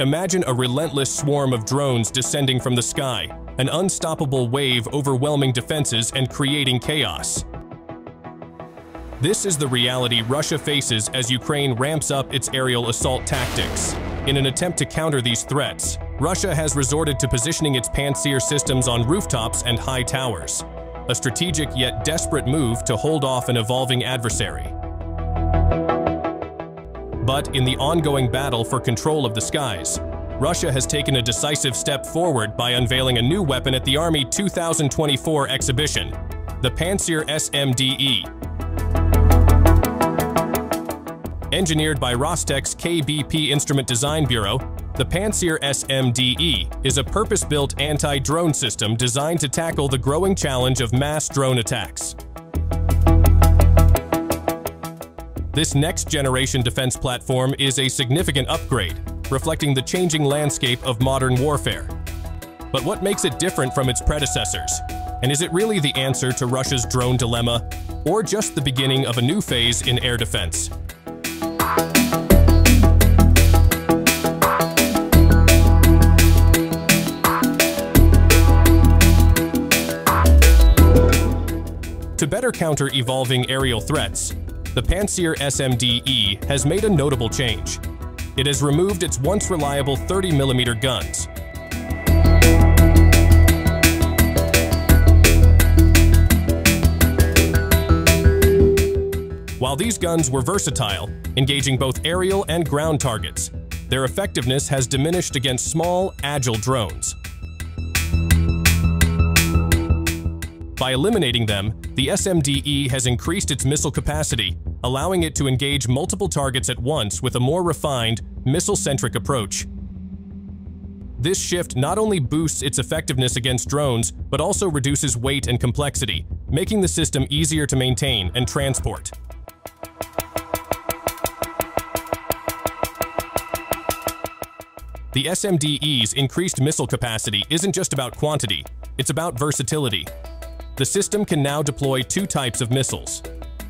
Imagine a relentless swarm of drones descending from the sky, an unstoppable wave overwhelming defenses and creating chaos. This is the reality Russia faces as Ukraine ramps up its aerial assault tactics. In an attempt to counter these threats, Russia has resorted to positioning its Pantsir systems on rooftops and high towers, a strategic yet desperate move to hold off an evolving adversary. But in the ongoing battle for control of the skies, Russia has taken a decisive step forward by unveiling a new weapon at the Army 2024 exhibition, the Pantsir-SMD-E. Engineered by Rostec's KBP Instrument Design Bureau, the Pantsir-SMD-E is a purpose-built anti-drone system designed to tackle the growing challenge of mass drone attacks. This next-generation defense platform is a significant upgrade, reflecting the changing landscape of modern warfare. But what makes it different from its predecessors? And is it really the answer to Russia's drone dilemma, or just the beginning of a new phase in air defense? To better counter evolving aerial threats, the Pantsir-SMD-E has made a notable change. It has removed its once reliable 30mm guns. While these guns were versatile, engaging both aerial and ground targets, their effectiveness has diminished against small, agile drones. By eliminating them, the SMD-E has increased its missile capacity, allowing it to engage multiple targets at once with a more refined, missile-centric approach. This shift not only boosts its effectiveness against drones, but also reduces weight and complexity, making the system easier to maintain and transport. The SMD-E's increased missile capacity isn't just about quantity, it's about versatility. The system can now deploy two types of missiles: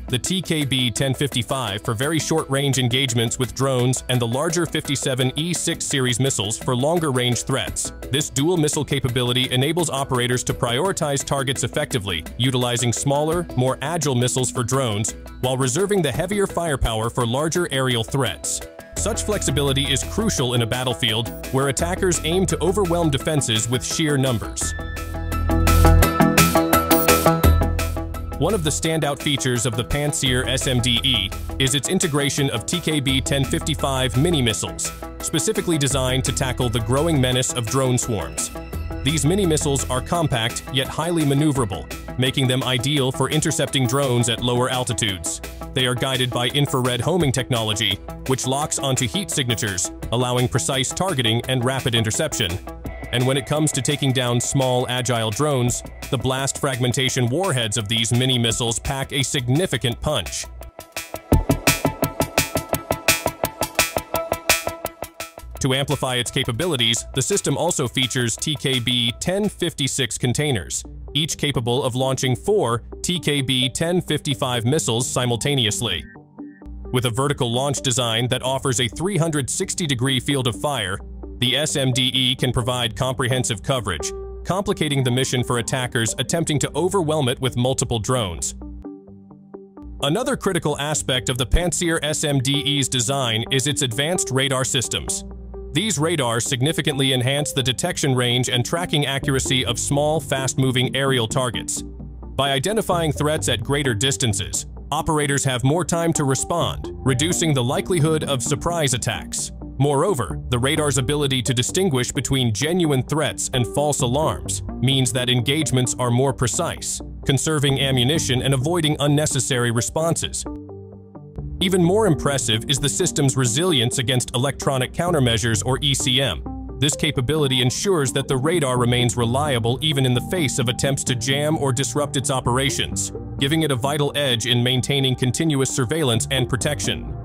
the TKB-1055 for very short-range engagements with drones and the larger 57E6 series missiles for longer-range threats. This dual missile capability enables operators to prioritize targets effectively, utilizing smaller, more agile missiles for drones, while reserving the heavier firepower for larger aerial threats. Such flexibility is crucial in a battlefield where attackers aim to overwhelm defenses with sheer numbers. One of the standout features of the Pantsir-SMD-E is its integration of TKB-1055 mini-missiles, specifically designed to tackle the growing menace of drone swarms. These mini-missiles are compact yet highly maneuverable, making them ideal for intercepting drones at lower altitudes. They are guided by infrared homing technology, which locks onto heat signatures, allowing precise targeting and rapid interception. And when it comes to taking down small, agile drones, the blast fragmentation warheads of these mini-missiles pack a significant punch. To amplify its capabilities, the system also features TKB-1056 containers, each capable of launching 4 TKB-1055 missiles simultaneously. With a vertical launch design that offers a 360-degree field of fire, the SMD-E can provide comprehensive coverage, complicating the mission for attackers attempting to overwhelm it with multiple drones. Another critical aspect of the Pantsir-SMD-E's design is its advanced radar systems. These radars significantly enhance the detection range and tracking accuracy of small, fast-moving aerial targets. By identifying threats at greater distances, operators have more time to respond, reducing the likelihood of surprise attacks. Moreover, the radar's ability to distinguish between genuine threats and false alarms means that engagements are more precise, conserving ammunition and avoiding unnecessary responses. Even more impressive is the system's resilience against electronic countermeasures, or ECM. This capability ensures that the radar remains reliable even in the face of attempts to jam or disrupt its operations, giving it a vital edge in maintaining continuous surveillance and protection.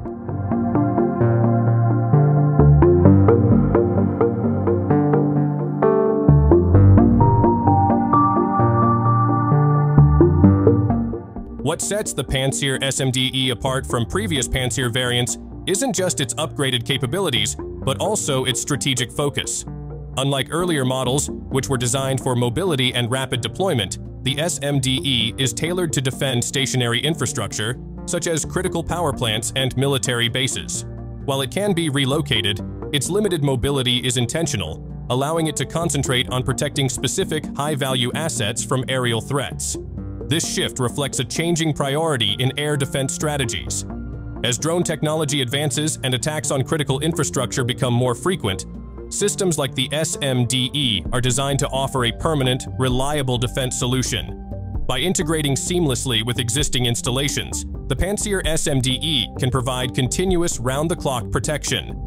What sets the Pantsir-SMD-E apart from previous Pantsir variants isn't just its upgraded capabilities, but also its strategic focus. Unlike earlier models, which were designed for mobility and rapid deployment, the SMD-E is tailored to defend stationary infrastructure, such as critical power plants and military bases. While it can be relocated, its limited mobility is intentional, allowing it to concentrate on protecting specific high-value assets from aerial threats. This shift reflects a changing priority in air defense strategies. As drone technology advances and attacks on critical infrastructure become more frequent, systems like the SMD-E are designed to offer a permanent, reliable defense solution. By integrating seamlessly with existing installations, the Pantsir-SMD-E can provide continuous round-the-clock protection.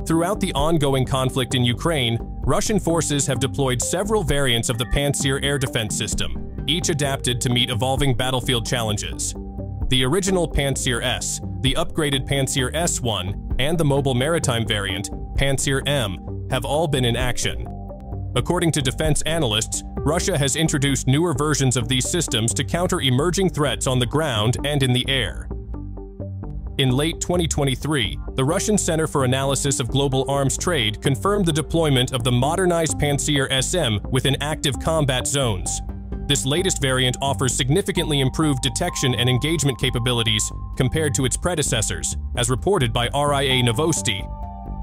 Throughout the ongoing conflict in Ukraine, Russian forces have deployed several variants of the Pantsir air defense system, each adapted to meet evolving battlefield challenges. The original Pantsir-S, the upgraded Pantsir-S1, and the mobile maritime variant, Pantsir-M, have all been in action. According to defense analysts, Russia has introduced newer versions of these systems to counter emerging threats on the ground and in the air. In late 2023, the Russian Center for Analysis of Global Arms Trade confirmed the deployment of the modernized Pantsir-SM within active combat zones. This latest variant offers significantly improved detection and engagement capabilities compared to its predecessors, as reported by RIA Novosti.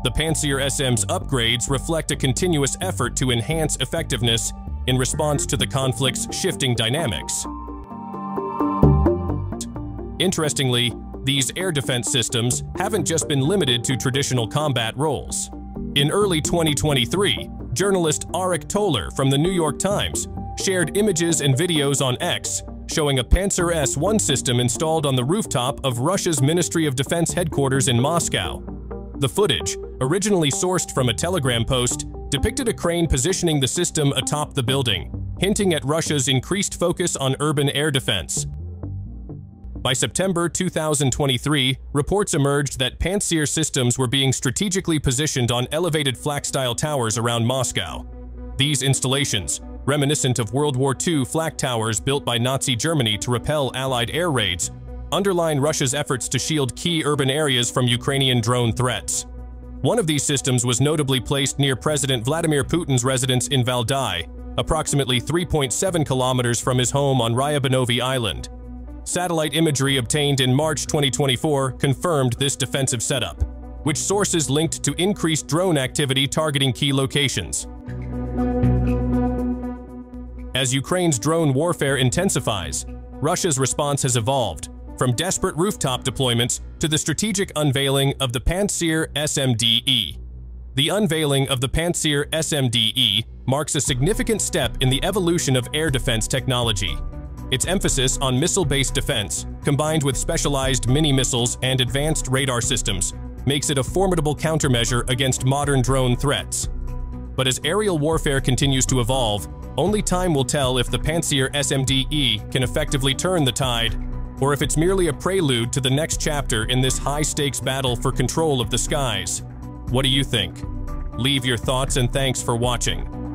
The Pantsir-SM's upgrades reflect a continuous effort to enhance effectiveness in response to the conflict's shifting dynamics. Interestingly, these air defense systems haven't just been limited to traditional combat roles. In early 2023, journalist Arik Toller from the New York Times shared images and videos on X showing a Pantsir-S1 system installed on the rooftop of Russia's Ministry of Defense headquarters in Moscow. The footage, originally sourced from a Telegram post, depicted a crane positioning the system atop the building, hinting at Russia's increased focus on urban air defense. By September 2023, reports emerged that Pantsir systems were being strategically positioned on elevated flak-style towers around Moscow. These installations, reminiscent of World War II flak towers built by Nazi Germany to repel Allied air raids, underline Russia's efforts to shield key urban areas from Ukrainian drone threats. One of these systems was notably placed near President Vladimir Putin's residence in Valdai, approximately 3.7 kilometers from his home on Ryabanovi Island. Satellite imagery obtained in March 2024 confirmed this defensive setup, which sources linked to increased drone activity targeting key locations. As Ukraine's drone warfare intensifies, Russia's response has evolved, from desperate rooftop deployments to the strategic unveiling of the Pantsir-SMD-E. The unveiling of the Pantsir-SMD-E marks a significant step in the evolution of air defense technology. Its emphasis on missile-based defense, combined with specialized mini-missiles and advanced radar systems, makes it a formidable countermeasure against modern drone threats. But as aerial warfare continues to evolve, only time will tell if the Pantsir-SMD-E can effectively turn the tide, or if it's merely a prelude to the next chapter in this high-stakes battle for control of the skies. What do you think? Leave your thoughts and thanks for watching.